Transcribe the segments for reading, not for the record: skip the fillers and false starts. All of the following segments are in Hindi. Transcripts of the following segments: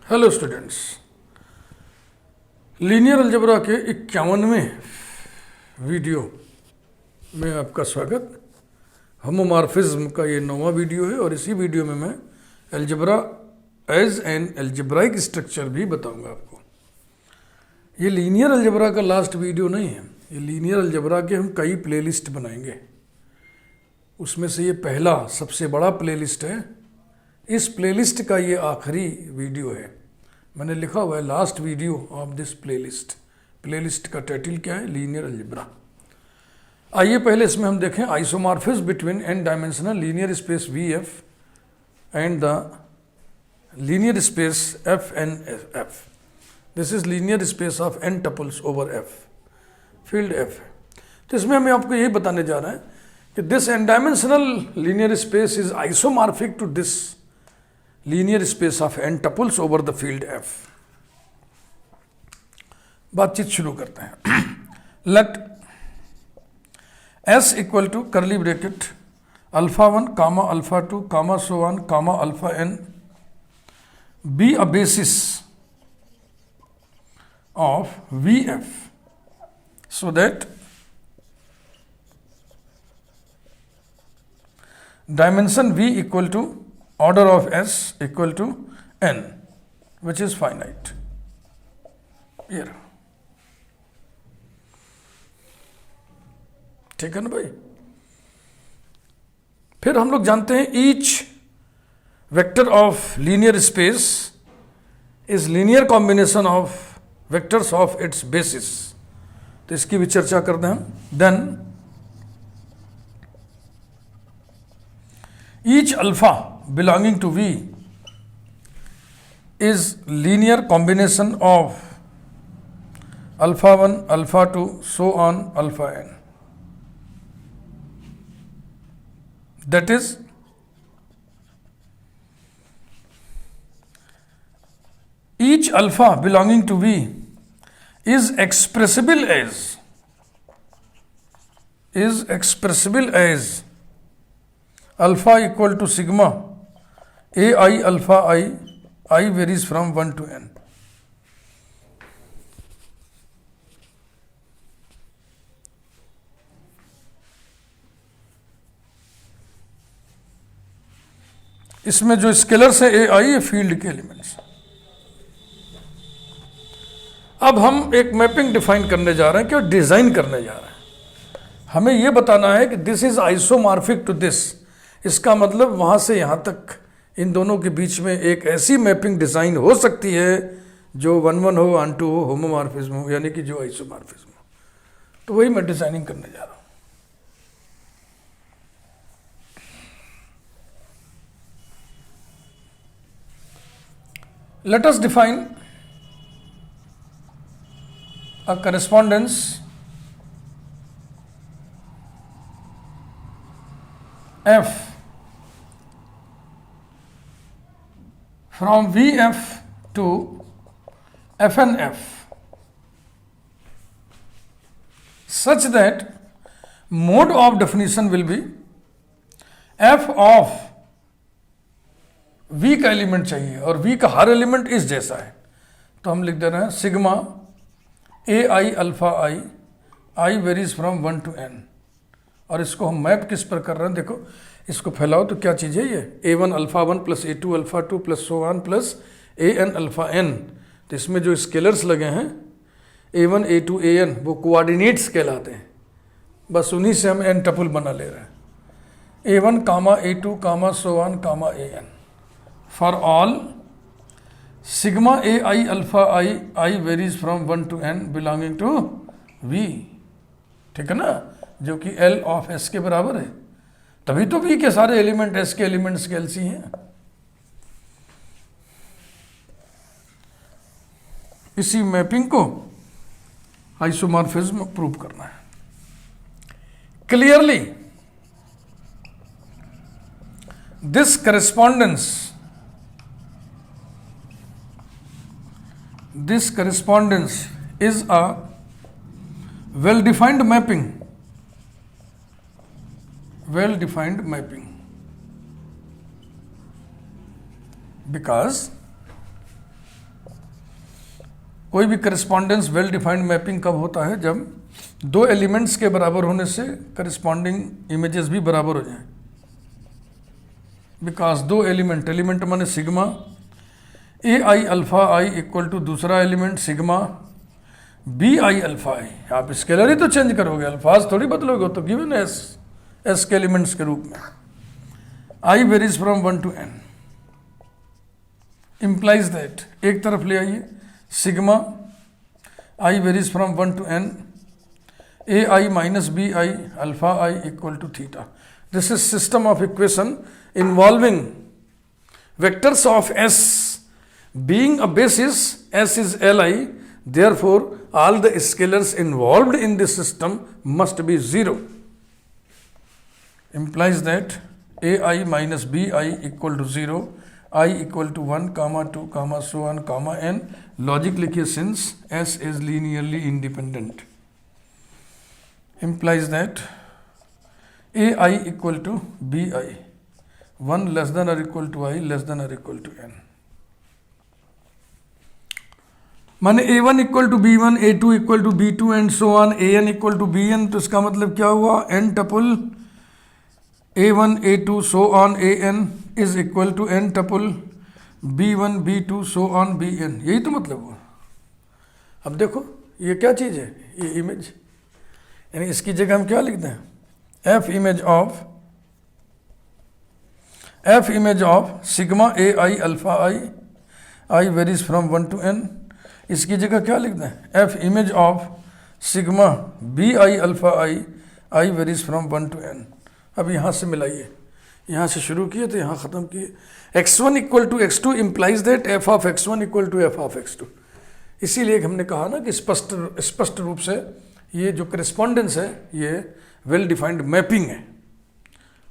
हेलो स्टूडेंट्स, लीनियर अलजेब्रा के 51वें वीडियो में आपका स्वागत। होमोमॉर्फिज्म का ये 9वां वीडियो है और इसी वीडियो में मैं algebra as an algebraic structure भी बताऊंगा आपको। ये लीनियर अलजेब्रा का लास्ट वीडियो नहीं है, ये लीनियर अलजेब्रा के हम कई प्लेलिस्ट बनाएंगे। उसमें से ये पहला सबसे बड़ा प्लेलिस्ट है। इस प्लेलिस्ट का ये आखिरी वीडियो है। मैंने लिखा हुआ है last video of this playlist. Playlist का टाइटल क्या है? Linear algebra. आइए पहले इसमें हम देखें isomorphism between n dimensional linear space V F and the linear space F n F. This is linear space of n tuples over F, field F है। तो इसमें हमें आपको यही बताने जा रहे हैं कि this n dimensional linear space is isomorphic to this linear space of n tuples over the field F. बातचीत शुरू करते हैं। Let S equal to curly bracket alpha 1 comma alpha 2 comma so on comma alpha n be a basis of V F so that dimension V equal to order of S equal to n, which is finite. Here. ठीक है ना भाई? फिर हम लोग जानते हैं each vector of linear space is linear combination of vectors of its basis. तो इसकी भी चर्चा करते हैं हम। Then each alpha belonging to V is linear combination of alpha 1 alpha 2 so on alpha n. That is each alpha belonging to V is expressible as alpha equal to sigma ai alpha I varies from 1 to n. इसमें जो स्केलर्स है ai ये फील्ड के एलिमेंट्स। अब हम एक मैपिंग डिफाइन करने जा रहे हैं, क्या डिजाइन करने जा रहे हैं। हमें यह बताना है कि this is isomorphic to this. इसका मतलब वहां से यहां तक इन दोनों के बीच में एक ऐसी मैपिंग डिजाइन हो सकती है जो 1-1 हो, ऑन-टू हो, होमोमॉर्फिज्म हो, यानी कि जो आइसोमॉर्फिज्म हो। तो वही मैं डिजाइनिंग करने जा रहा हूं। Let us define a correspondence F from VF to FNF such that mode of definition will be F of V का एलिमेंट चाहिए और V का हर एलिमेंट इस जैसा है। तो हम लिख दे रहे हैं sigma A I alpha I varies from 1 to n। और इसको हम मैप किस पर कर रहे हैं? देखो इसको फैलाओ तो क्या चीज़ है ये? A1 alpha 1 plus A2 alpha 2 plus so on plus AN alpha n। तो इसमें जो स्केलर्स लगे हैं A1 A2 AN वो कोऑर्डिनेट्स कहलाते हैं। बस उन्हीं से हम n टपल बना ले रहे हैं। A1 comma A2 comma so on comma AN for all sigma A I alpha I varies from 1 to n belonging to V। ठीक है ना? जो कि L ऑफ S के बराबर है। तभी तो V के सारे एलिमेंट S के एलिमेंट्स के LC हैं। इसी मैपिंग को आइसोमॉर्फिज्म प्रूव करना है। Clearly this correspondence is a well-defined mapping because कोई भी करस्पॉन्डेंस वेल डिफाइंड मैपिंग कब होता है? जब दो एलिमेंट्स के बराबर होने से करस्पॉन्डिंग इमेजेस भी बराबर हो जाएं। बिकॉज दो एलिमेंट माने sigma A I alpha I equal to दूसरा element sigma B I alpha I. आप स्केलर ही तो चेंज करोगे, अल्फाज थोड़ी बदलोगे, तो गिवन एस के एलिमेंट्स के रूप में। I varies from 1 to n implies that, एक तरफ ले आइए, sigma I varies from 1 to n A I minus B I alpha I equal to theta. This is system of equation involving vectors of S being a basis, S is Li, therefore all the scalars involved in this system must be 0. Implies that Ai minus Bi equal to 0, I equal to 1, 2, so on, n. Logic लिखिए since S is linearly independent. Implies that Ai equal to Bi, 1 less than or equal to I less than or equal to n. माने a1 equal to b1, a2 equal to b2 and so on, an equal to bn। तो इसका मतलब क्या हुआ? n tuple a1 a2 so on an is equal to n tuple b1 b2 so on bn। यही तो मतलब हुआ। अब देखो ये क्या चीज़ है, ये इमेज, यानी इसकी जगह हम क्या लिखते हैं? f image of sigma a i alpha I varies from 1 to n। इसकी जगह क्या लिखते हैं? f image of sigma B I alpha I varies from 1 to n। अब यहाँ से मिलाइए, यहाँ से शुरू किए तो यहाँ ख़त्म किए। x1 equal to x2 implies that f of x1 equal to f of x2। इसीलिए हमने कहा ना कि स्पष्ट रूप से ये जो करस्पॉन्डेंस है ये वेल डिफाइंड मैपिंग है।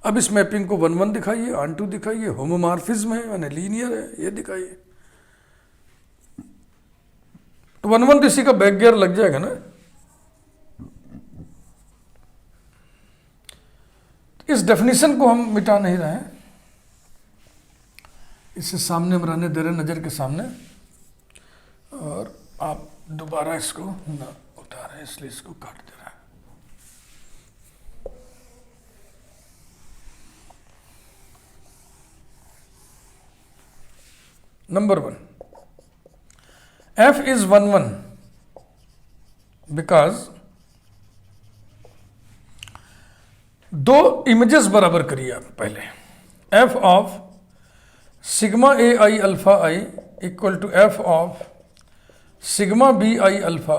अब इस मैपिंग को 1 1 दिखाइए, ऑन टू दिखाइए, होमोमॉर्फिज्म है यानी लीनियर है, ये दिखाइए। तो 1 1 तो इसी का बैक गियर लग जाएगा ना। इस डेफिनेशन को हम मिटा नहीं रहे हैं, इसे सामने हम रहने दे रहे नज़र के सामने, और आप दोबारा इसको ना उठा रहे इसलिए इसको काट दे रहे हैं। नंबर 1, f is 1 1 बिकॉज दो इमेजेस बराबर करिए आप पहले। f of sigma A I alpha I equal to f of sigma B I alpha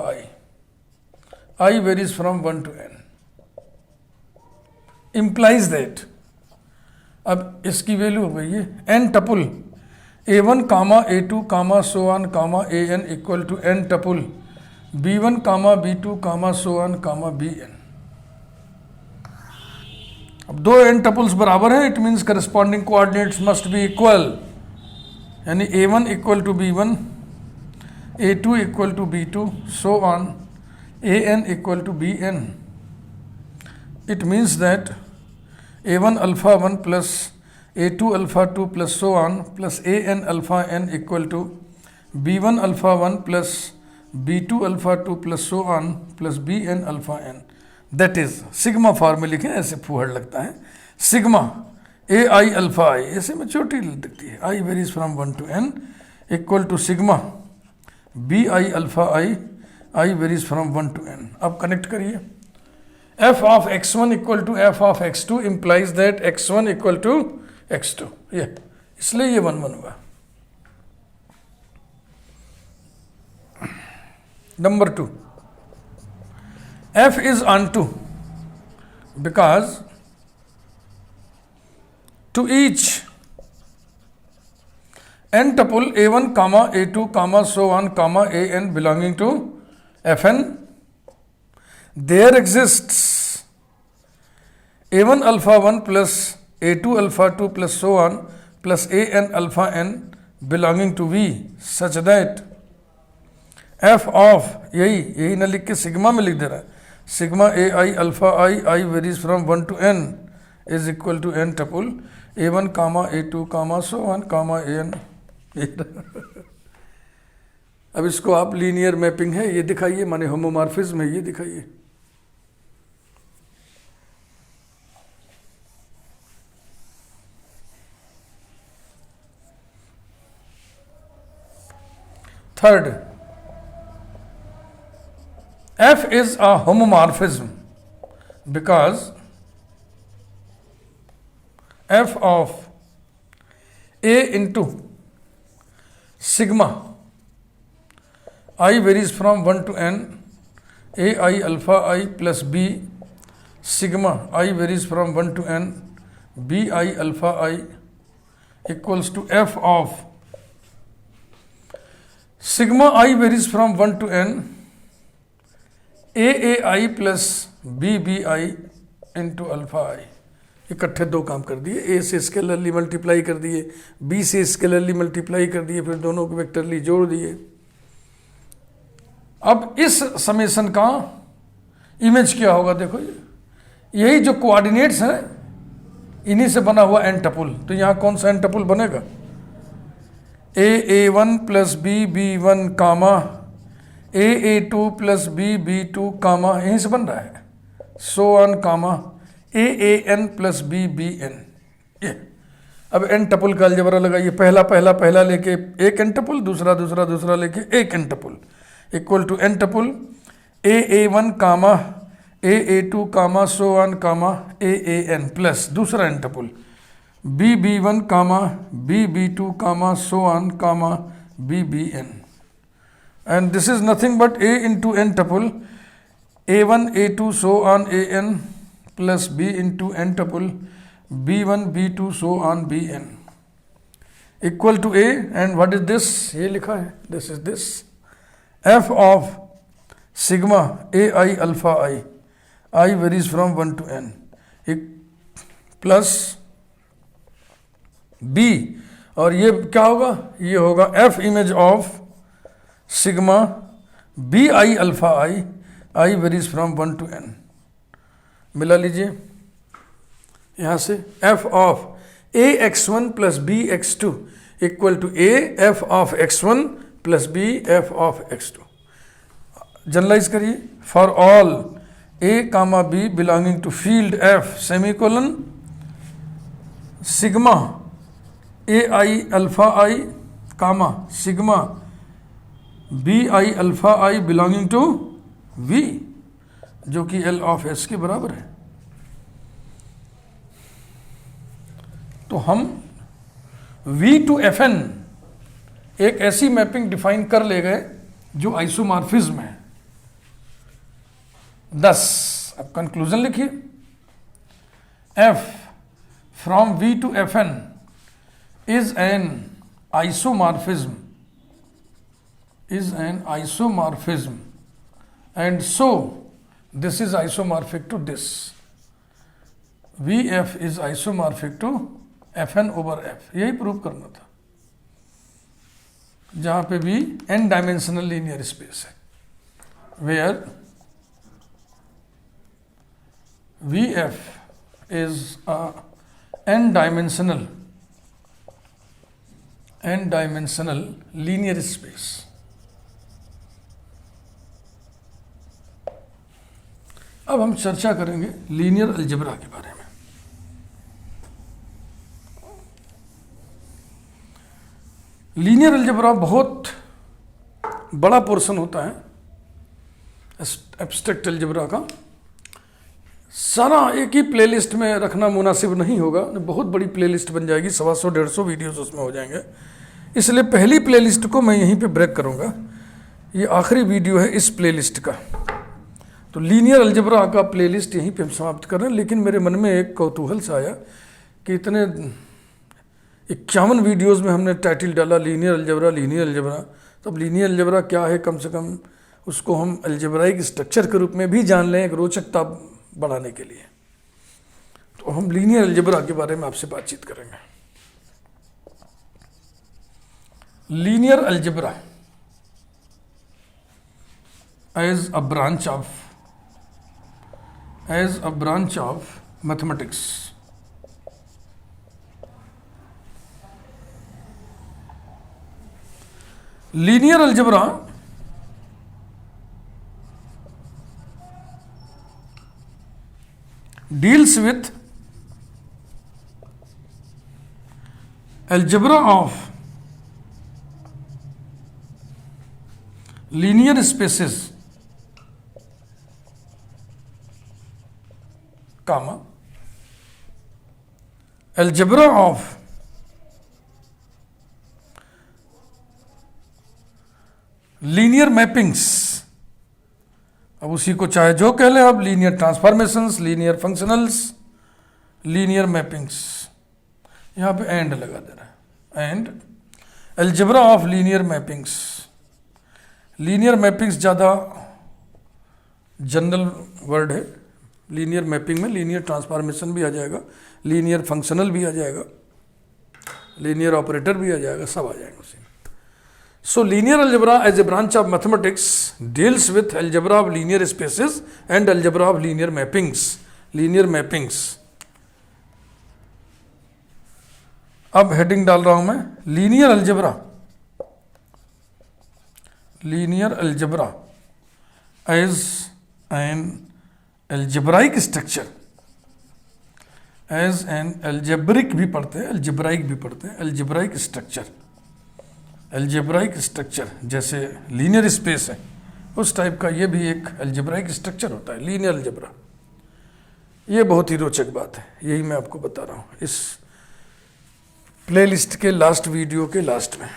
I varies from 1 to n implies that. अब इसकी वैल्यू हो गई है n tuple a1 comma a2 comma so on comma an equal to n tuple b1 comma b2 comma so on comma bn। अब दो n टपुल्स बराबर हैं, it means corresponding coordinates must be equal, यानी a1 equal to b1, a2 equal to b2 so on an equal to bn। It means that a1 alpha 1 plus a2 alpha 2 plus so on plus an alpha n equal to b1 alpha 1 plus b2 alpha 2 plus so on plus bn alpha n। That is sigma form में लिखें, ऐसे फूहड़ लगता है। सिग्मा ए आई अल्फा आई, ऐसे में छोटी दिखती है, I varies from 1 to n equal to sigma B I alpha I varies from 1 to n। अब कनेक्ट करिए, f of x1 equal to f of x2 implies that x1 equal to x2, ये इसलिए ये 1 1 हुआ। Number 2, f is onto because to each n tuple a1 comma a2 comma so on comma an belonging to fn there exists a1 alpha 1 plus a2 alpha 2 plus so on plus an alpha n belonging to v such that f of यही ना लिख के सिग्मा में लिख दे रहा है, sigma A I alpha I varies from 1 to n is equal to n tuple a1 comma a2 comma so on comma an। अब इसको आप लीनियर मैपिंग है ये दिखाइए, माने होमोमॉर्फिज्म है ये दिखाइए। Third, F is a homomorphism because F of A into sigma I varies from 1 to n, AI alpha I plus B sigma I varies from 1 to n, BI alpha I equals to F of sigma I varies from 1 to n, AAI plus BBI into alpha I. इकट्ठे दो काम कर दिए, ए से स्केलरली मल्टीप्लाई कर दिए, बी से स्केलरली मल्टीप्लाई कर दिए, फिर दोनों को वेक्टरली जोड़ दिए। अब इस समेशन का इमेज क्या होगा, देखो यही जो कोऑर्डिनेट्स हैं इन्हीं से बना हुआ एन टपुल। तो यहाँ कौन सा एन टपुल बनेगा, A1 प्लस B1 कामा A2 प्लस B2 कामा, यहीं से बन रहा है, so on comma AN plus BN। ये अब एन टपुल का अलजेब्रा लगाइए, पहला पहला पहला लेके एक एन टपुल, दूसरा दूसरा दूसरा लेके एक N tuple, equal to N tuple A1 comma A2 comma so on comma AN plus दूसरा N tuple BB1 comma BB2 comma so on comma BBN। And this is nothing but A into n tuple A1 A2 so on AN plus B into n tuple B1 B2 so on BN equal to A, and what is this, ये लिखा है, this is this F of sigma AI alpha I varies from 1 to n plus B, और ये क्या होगा, ये होगा F image of sigma B I alpha I varies from 1 to n। मिला लीजिए यहाँ से f of A x1 plus B x2 equal to A F of x1 plus B F of x2। Generalize करिए, for all A comma B belonging to field f semicolon sigma A I alpha I comma sigma B I alpha I belonging to V, जो कि एल ऑफ एस के बराबर है। तो हम वी टू एफ एन एक ऐसी मैपिंग डिफाइन कर ले गए जो आइसोमॉर्फिज्म है। 10, अब कंक्लूजन लिखिए, F from V to F n is an isomorphism and so this is isomorphic to this, VF is isomorphic to Fn over F। यही प्रूव करना था, जहां पे भी n डायमेंशनल लीनियर स्पेस है, where VF is a n dimensional linear space। अब हम चर्चा करेंगे लीनियर अलजेब्रा के बारे में। लीनियर अलजेब्रा बहुत बड़ा पोर्शन होता है एब्स्ट्रैक्ट अलजेब्रा का, सारा एक ही प्लेलिस्ट में रखना मुनासिब नहीं होगा, बहुत बड़ी प्लेलिस्ट बन जाएगी, 100-150 वीडियोस उसमें हो जाएंगे। इसलिए पहली प्लेलिस्ट को मैं यहीं पे ब्रेक करूंगा, ये आखिरी वीडियो है इस प्लेलिस्ट का। तो लीनियर अलजेब्रा का प्लेलिस्ट यहीं पे हम समाप्त कर रहे हैं। लेकिन मेरे मन में एक कौतूहल सा आया कि इतने 51 वीडियोस में हमने टाइटल डाला लीनियर अलजेब्रा, तो अब लीनियर अलजेब्रा क्या है, कम से कम उसको हम अलजेब्राइक स्ट्रक्चर के रूप में भी जान लें, एक रोचकता बढ़ाने के लिए। तो हम लीनियर अलजेब्रा के बारे में आपसे बातचीत करेंगे। Linear algebra as a branch of mathematics linear algebra deals with algebra of linear spaces, comma, algebra of linear mappings. अब उसी को चाहे जो कह लें आप, linear transformations, linear functionals, linear mappings, यहां पे एंड लगा दे रहा है, and algebra of linear mappings. Linear mappings ज़्यादा जनरल वर्ड है। लीनियर मैपिंग में लीनियर ट्रांसफॉर्मेशन भी आ जाएगा, लीनियर फंक्शनल भी आ जाएगा, लीनियर ऑपरेटर भी आ जाएगा, सब आ जाएगा उसी में। So linear algebra as a branch of mathematics deals with algebra of linear spaces and algebra of linear mappings. Linear mappings. अब हेडिंग डाल रहा हूं मैं, linear algebra. Linear algebra as an algebraic structure, as an algebraic भी पढ़ते हैं, algebraic भी पढ़ते हैं, algebraic structure। एल्जेब्राइक स्ट्रक्चर जैसे लीनियर स्पेस है उस टाइप का ये भी एक एल्जेब्राइक स्ट्रक्चर होता है, लीनियर अलजेब्रा। ये बहुत ही रोचक बात है, यही मैं आपको बता रहा हूँ इस प्लेलिस्ट के लास्ट वीडियो के लास्ट में।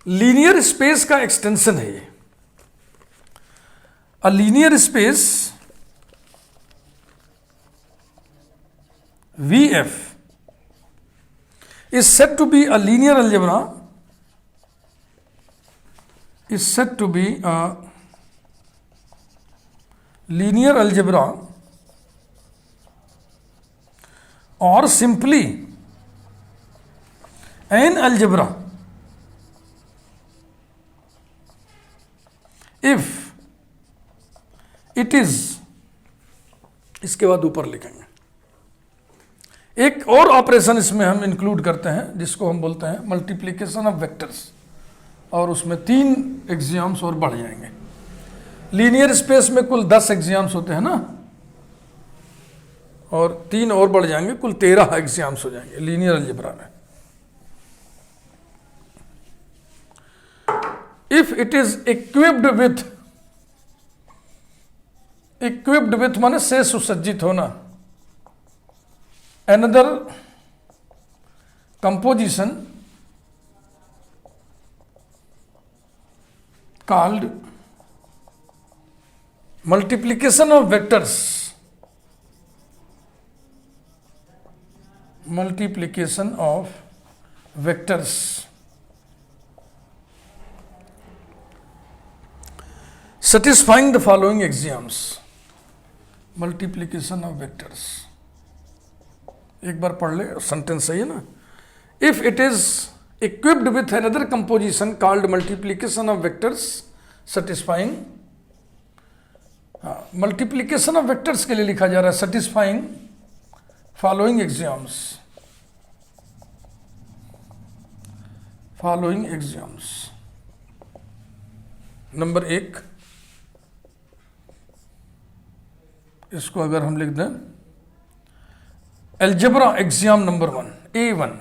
लीनियर स्पेस का एक्सटेंशन है ये। A linear space VF is said to be a linear algebra, is said to be a linear algebra or simply an algebra if it is, इसके बाद ऊपर लिखेंगे। एक और ऑपरेशन इसमें हम इंक्लूड करते हैं जिसको हम बोलते हैं मल्टीप्लिकेशन ऑफ वेक्टर्स, और उसमें 3 एग्जाम्स और बढ़ जाएंगे। लीनियर स्पेस में कुल 10 एग्जाम्स होते हैं ना, और 3 और बढ़ जाएंगे, कुल 13 एग्जाम्स हो जाएंगे लीनियर अलजेब्रा में। If it is equipped with माने से सुसज्जित होना, another composition called multiplication of vectors, multiplication of vectors, satisfying the following axioms। multiplication of vectors, एक बार पढ़ ले, सेंटेंस सही है ना। If it is equipped with another composition called multiplication of vectors satisfying, multiplication of vectors के लिए लिखा जा रहा है satisfying following exams, following exams. Number 1, इसको अगर हम लिख दें, algebra axiom number 1, A1,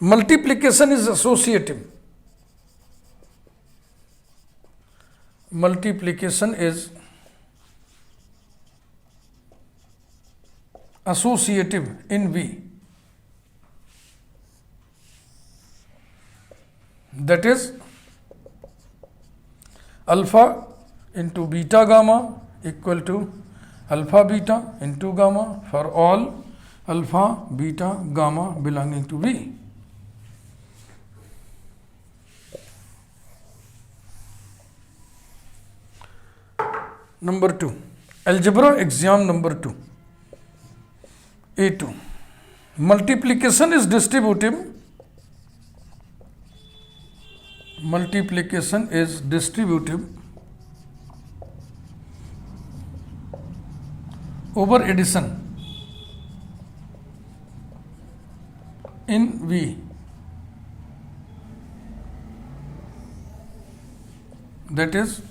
multiplication is associative, multiplication is associative in V, that is alpha into beta gamma equal to alpha beta into gamma for all alpha beta gamma belonging to V। Number 2, algebra axiom number 2, A2, multiplication is distributive, multiplication is distributive over addition in V, that is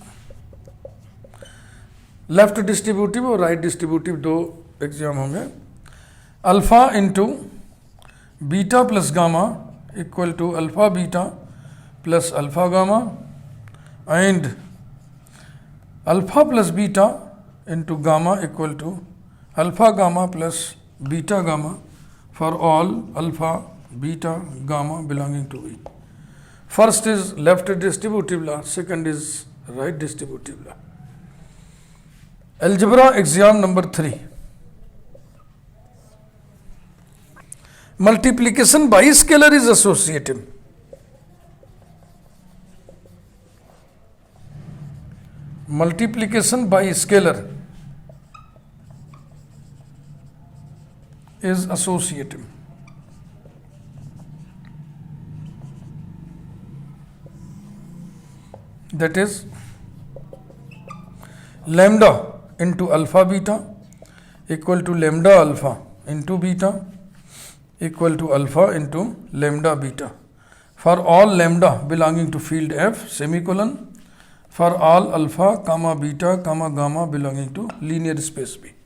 left distributive और राइट डिस्ट्रीब्यूटिव दो एग्जाम होंगे. Alpha into beta plus gamma equal to alpha beta plus alpha gamma and alpha plus beta into gamma equal to alpha gamma plus beta gamma for all alpha beta gamma belonging to V. First is left distributive law, second is right distributive law. Algebra exam number 3. Multiplication by scalar is associative. Multiplication by scalar is associative. That is lambda into alpha beta equal to lambda alpha into beta equal to alpha into lambda beta for all lambda belonging to field F semicolon for all alpha comma beta comma gamma belonging to linear space B.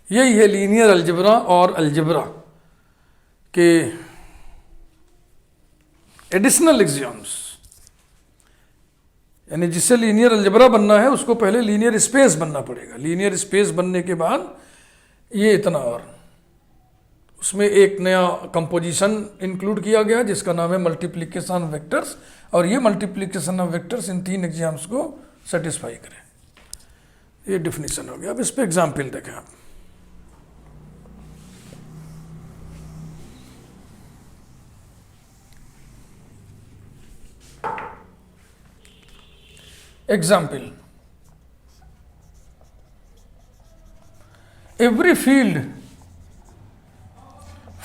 यही है लीनियर अलजेब्रा और अलजेब्रा के एडिशनल एग्जाम्स. यानी जिससे लीनियर अलजेब्रा बनना है उसको पहले लीनियर स्पेस बनना पड़ेगा. लीनियर स्पेस बनने के बाद ये इतना, और उसमें एक नया कंपोजिशन इंक्लूड किया गया जिसका नाम है मल्टीप्लिकेशन ऑफ वेक्टर्स, और ये multiplication of vectors in 3 exams को सेटिस्फाई करें. ये डिफिनीशन हो गया. अब इस पर एग्जाम्पल देखें आप. Example, every field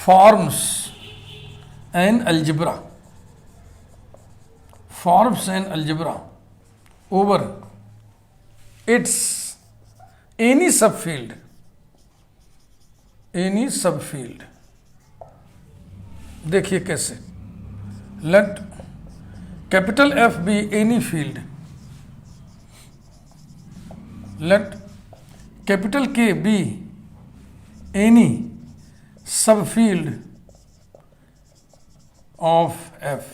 forms an algebra over its any subfield. देखिए कैसे. Let capital F be any field. Let capital K be any subfield of F.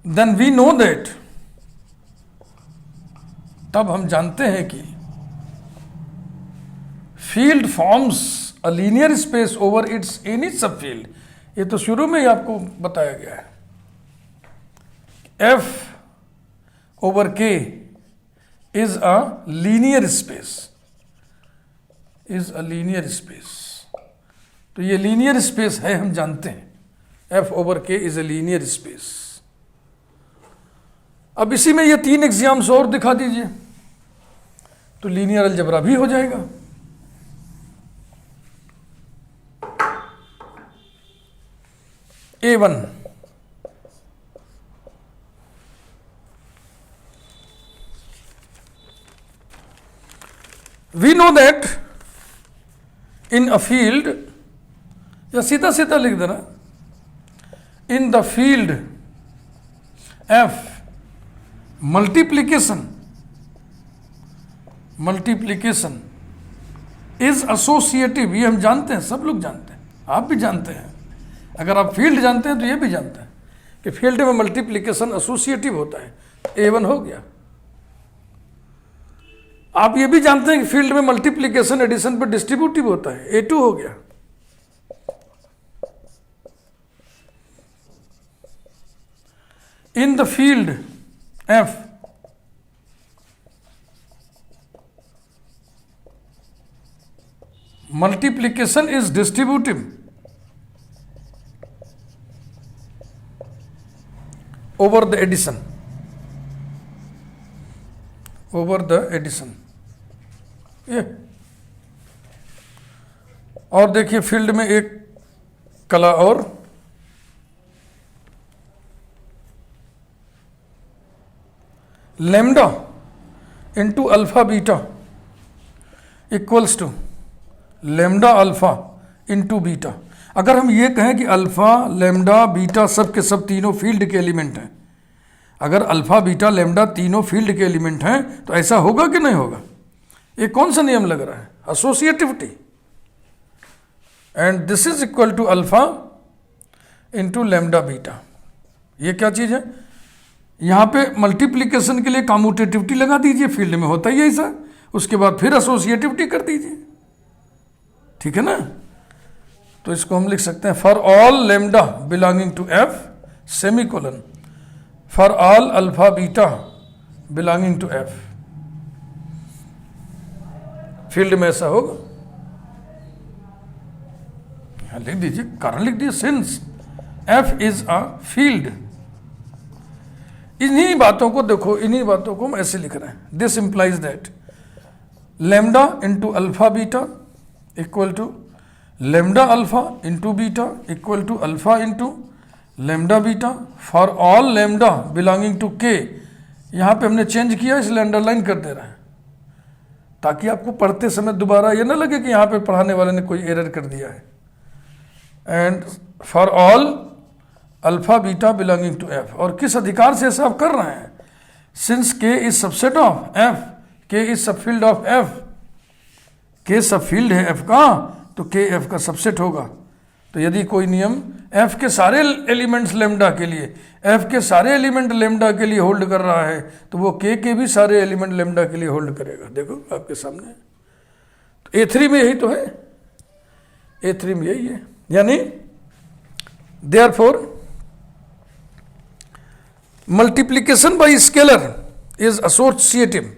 Then we know that, तब हम जानते हैं कि field forms a linear space over its any subfield. ये तो शुरू में ही आपको बताया गया है. F over K is a linear space. तो ये लीनियर स्पेस है, हम जानते हैं. F over K is a linear space. अब इसी में ये 3 एग्जाम्स और दिखा दीजिए तो लीनियर अलजेब्रा भी हो जाएगा. A1, we know that in a field, या सीधा सीधा लिख देना, in the field F multiplication is associative. ये हम जानते हैं, सब लोग जानते हैं, आप भी जानते हैं. अगर आप फील्ड जानते हैं तो ये भी जानते हैं कि फील्ड में मल्टीप्लिकेशन एसोसिएटिव होता है. A1 हो गया. आप ये भी जानते हैं कि फील्ड में मल्टीप्लिकेशन एडिशन पर डिस्ट्रीब्यूटिव होता है. A2 हो गया. In the field F multiplication is distributive over the addition. ये और देखिए फील्ड में एक कला और, lambda into alpha beta equals to lambda alpha into beta. अगर हम ये कहें कि अल्फा लेमडा बीटा सब के सब तीनों फील्ड के एलिमेंट हैं, अगर अल्फा बीटा लेमडा तीनों फील्ड के एलिमेंट हैं तो ऐसा होगा कि नहीं होगा? ये कौन सा नियम लग रहा है? Associativity. And this is equal to alpha into lambda beta. ये क्या चीज है? यहां पे मल्टीप्लीकेशन के लिए कम्यूटेटिविटी लगा दीजिए, फील्ड में होता ही है ऐसा, उसके बाद फिर एसोसिएटिविटी कर दीजिए, ठीक है ना? तो इसको हम लिख सकते हैं for all lambda belonging to F semicolon for all alpha beta belonging to F. Field में ऐसा होगा, यहां लिख दीजिए, कारण लिख दीजिए, since F is a field. इन्हीं बातों को देखो, इन्हीं बातों को हम ऐसे लिख रहे हैं, this implies that lambda into alpha beta equal to lambda alpha into beta equal to alpha into lambda beta for all lambda belonging to K. यहां पे हमने चेंज किया इसलिए अंडरलाइन कर दे रहे हैं, ताकि आपको पढ़ते समय दोबारा ये ना लगे कि यहां पे पढ़ाने वाले ने कोई एरर कर दिया है। And for all alpha beta belonging to F. और किस अधिकार से ऐसा आप कर रहे हैं? सिंस के इज सबसेट ऑफ एफ, के इज सबफील्ड ऑफ एफ, के सबफील्ड है एफ का, तो के एफ का सबसेट होगा। तो यदि कोई नियम एफ के सारे एलिमेंट्स लेमडा के लिए, एफ के सारे एलिमेंट लेमडा के लिए होल्ड कर रहा है, तो वो के भी सारे एलिमेंट लेमडा के लिए होल्ड करेगा। देखो आपके सामने, तो ए3 में यही तो है, ए3 में यही है। यानी therefore multiplication by scalar is associative.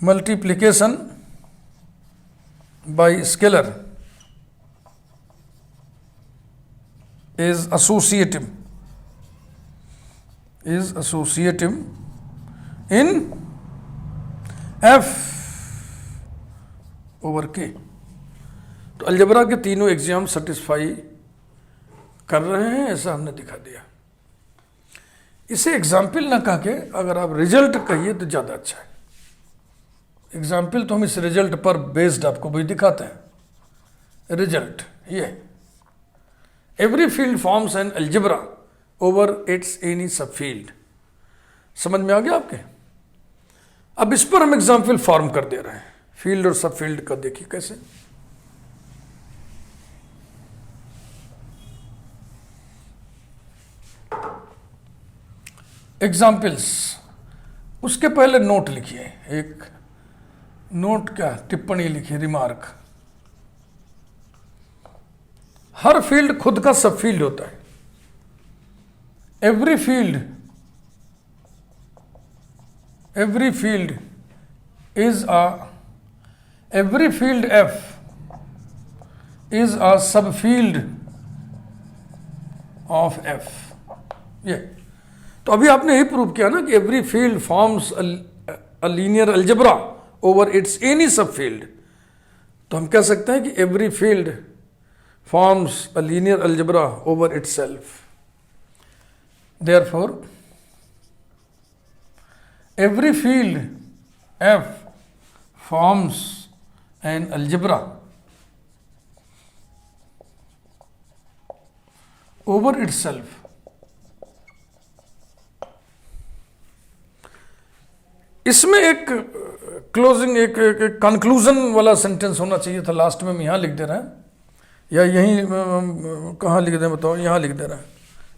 Multiplication by scalar is associative in f over k। तो अलजेब्रा के तीनों एग्जाम सेटिस्फाई कर रहे हैं, ऐसा हमने दिखा दिया। इसे एग्जाम्पल ना कह के अगर आप रिजल्ट कहिए तो ज़्यादा अच्छा है। एग्जाम्पल तो हम इस रिजल्ट पर बेस्ड आपको भी दिखाते हैं। रिजल्ट ये every field forms an algebra over it's any सब फील्ड। समझ में आ गया आपके? अब इस पर हम एग्जाम्पल फॉर्म कर दे रहे हैं, फील्ड और सब फील्ड का। देखिए कैसे। एग्जाम्पल्स, उसके पहले नोट लिखिए, एक नोट, क्या टिप्पणी लिखिए, रिमार्क। हर फील्ड खुद का सब फील्ड होता है। Every field is every field F is अ सब फील्ड ऑफ एफ। ये तो अभी आपने ही प्रूव किया ना कि every field forms a linear algebra over it's any सब फील्ड। तो हम कह सकते हैं कि every field forms a linear algebra over itself. Therefore every field F forms an algebra over itself. इसमें एक क्लोजिंग, एक कंक्लूजन वाला सेंटेंस होना चाहिए था। लास्ट में हम यहाँ लिख दे रहे हैं, या यहीं कहाँ लिख दें बताओ? यहाँ लिख दे रहे हैं,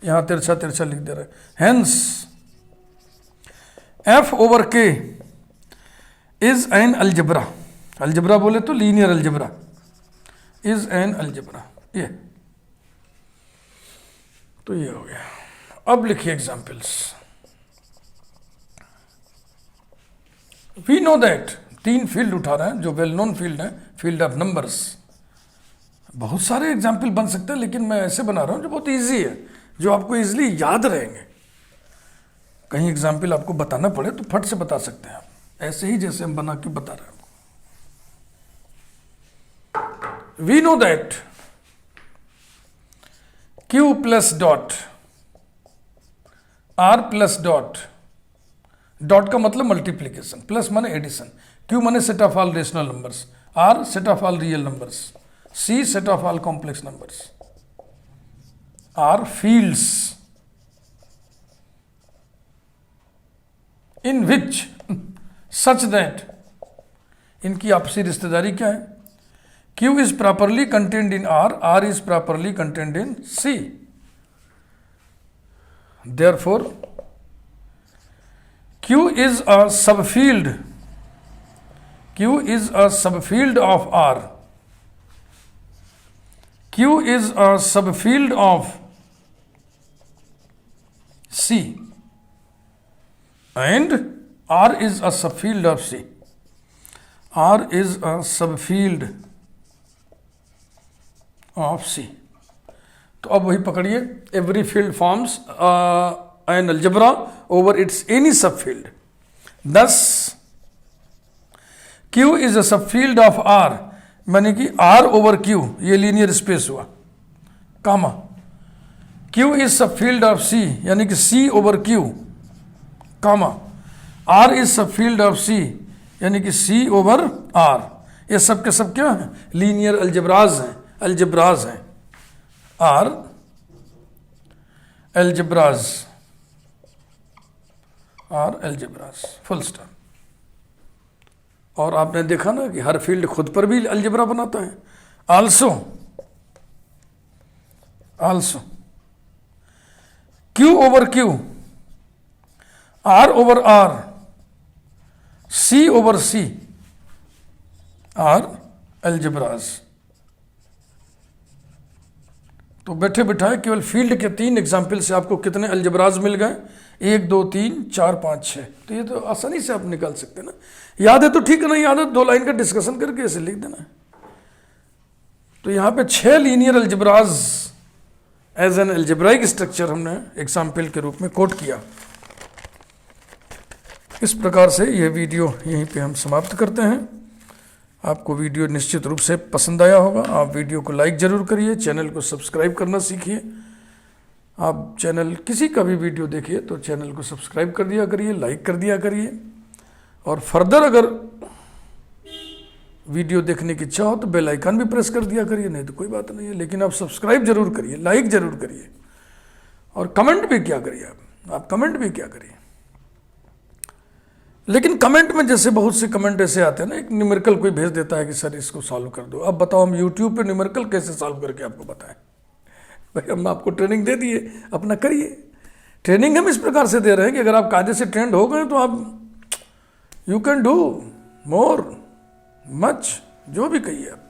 यहाँ तिरछा तिरछा लिख दे रहे हैं। हेंस एफ ओवर के इज एन अलजेब्रा। अलजेब्रा बोले तो linear algebra, is an algebra. ये तो ये हो गया। अब लिखिए एग्जाम्पल्स। वी नो दैट, तीन फील्ड उठा रहे हैं जो वेल नोन फील्ड है, फील्ड ऑफ नंबर्स। बहुत सारे एग्जाम्पल बन सकते हैं, लेकिन मैं ऐसे बना रहा हूं जो बहुत इजी है, जो आपको इजीली याद रहेंगे। कहीं एग्जाम्पल आपको बताना पड़े तो फट से बता सकते हैं आप, ऐसे ही जैसे हम बना के बता रहे हैं। We know that Q plus dot R plus dot, dot का मतलब मल्टीप्लीकेशन, प्लस माने एडिशन। Q माने set of all rational numbers, R set of all real numbers, C set of all complex numbers, R fields in which such that, इनकी आपसी रिश्तेदारी क्या है? Q is properly contained in R, R is properly contained in C. Therefore, Q is a subfield. Q is a subfield of R. Q is a subfield of C. And R is a subfield of C. R is a subfield of C. तो अब वही पकड़िए, every field forms an algebra over its any subfield. Thus, Q is a subfield of R, माने कि R over Q, ये लीनियर स्पेस हुआ, कामा. Q is subfield of C, यानी कि C over Q, comma. R is subfield of C, यानी कि C over R. ये सब के सब क्या है? लीनियर अलजेब्राज हैं, अलजेब्राज हैं. R algebras, R algebras, full stop. और आपने देखा ना कि हर फील्ड खुद पर भी अलजेब्रा बनाता है. Also Q over Q, R over R, C over C are algebras. तो बैठे बिठाए केवल फील्ड के 3 एग्जाम्पल से आपको कितने अलजेब्राज मिल गए? 1 2 3 4 5 6. तो ये तो आसानी से आप निकाल सकते हैं ना. याद है तो ठीक है, नहीं याद है 2 लाइन का डिस्कशन करके ऐसे लिख देना. तो यहाँ पे 6 linear algebras as an algebraic structure हमने एग्जाम्पल के रूप में कोट किया. इस प्रकार से यह वीडियो यहीं पे हम समाप्त करते हैं. आपको वीडियो निश्चित रूप से पसंद आया होगा. आप वीडियो को लाइक ज़रूर करिए, चैनल को सब्सक्राइब करना सीखिए. आप चैनल किसी का भी वीडियो देखिए तो चैनल को सब्सक्राइब कर दिया करिए, लाइक कर दिया करिए. और फर्दर अगर वीडियो देखने की इच्छा हो तो बेल आइकन भी प्रेस कर दिया करिए, नहीं तो कोई बात नहीं है. लेकिन आप सब्सक्राइब जरूर करिए, लाइक जरूर करिए और कमेंट भी क्या करिए. आप कमेंट भी क्या करिए. लेकिन कमेंट में जैसे बहुत से कमेंट ऐसे आते हैं ना, एक न्यूमेरिकल कोई भेज देता है कि सर इसको सॉल्व कर दो. अब बताओ हम यूट्यूब पे न्यूमेरिकल कैसे सॉल्व करके आपको बताएं? भाई हम आपको ट्रेनिंग दे दिए, अपना करिए. ट्रेनिंग हम इस प्रकार से दे रहे हैं कि अगर आप कायदे से ट्रेंड हो गए तो आप you can do more much, जो भी कहिए आप.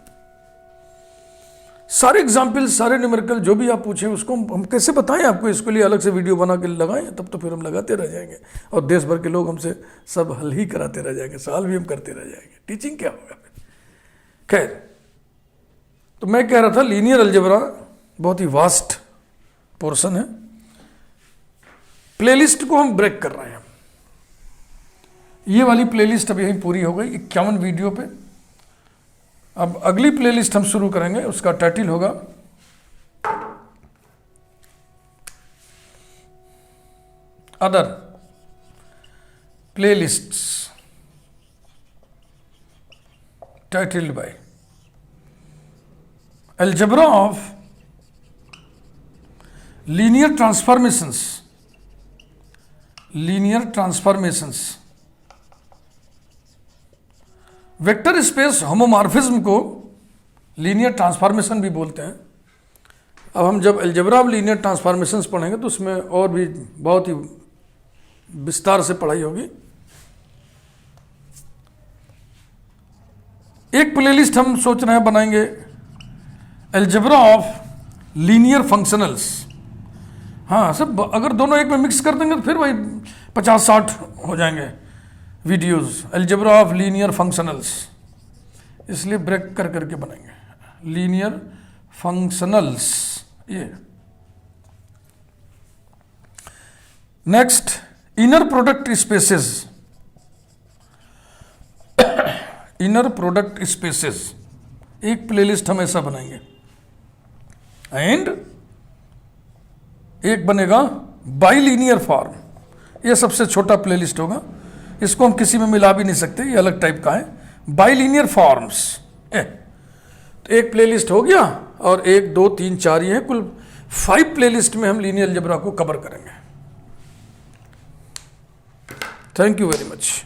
सारे एग्जाम्पल, सारे न्यूमेरिकल जो भी आप पूछें उसको हम कैसे बताएं आपको. इसके लिए अलग से वीडियो बना के लगाएं, तब तो फिर हम लगाते रह जाएंगे और देश भर के लोग हमसे सब हल ही कराते रह जाएंगे, सवाल भी हम करते रह जाएंगे. टीचिंग क्या होगा फिर? खैर, तो मैं कह रहा था लीनियर अलजेब्रा बहुत ही वास्ट पोर्शन है. प्लेलिस्ट को हम ब्रेक कर रहे हैं. ये वाली प्लेलिस्ट अभी यहीं पूरी हो गई 51 वीडियो पे. अब अगली प्लेलिस्ट हम शुरू करेंगे, उसका टाइटल होगा other playlists, titled by algebra of linear transformations. Vector space homomorphism को लीनियर ट्रांसफॉर्मेशन भी बोलते हैं. अब हम जब अलजेब्रा ऑफ लीनियर ट्रांसफॉर्मेशंस पढ़ेंगे तो उसमें और भी बहुत ही विस्तार से पढ़ाई होगी. एक प्लेलिस्ट हम सोच रहे हैं बनाएंगे अलजेब्रा ऑफ लीनियर फंक्शनल्स. हाँ, सब अगर दोनों एक में मिक्स कर देंगे तो फिर वही 50-60 हो जाएंगे videos. Algebra of linear functionals, इसलिए ब्रेक कर करके बनाएंगे लीनियर फंक्शनल्स. ये next, inner product spaces. Inner product spaces एक प्लेलिस्ट हम ऐसा बनाएंगे. एंड एक बनेगा बाइलीनियर फॉर्म. ये सबसे छोटा प्लेलिस्ट होगा. इसको हम किसी में मिला भी नहीं सकते, ये अलग टाइप का है। बाइलिनियर फॉर्म्स, तो एक प्लेलिस्ट हो गया, और 1 2 3 4 ये है, कुल 5 प्लेलिस्ट में हम लीनियर अलजेब्रा को कवर करेंगे। Thank you very much.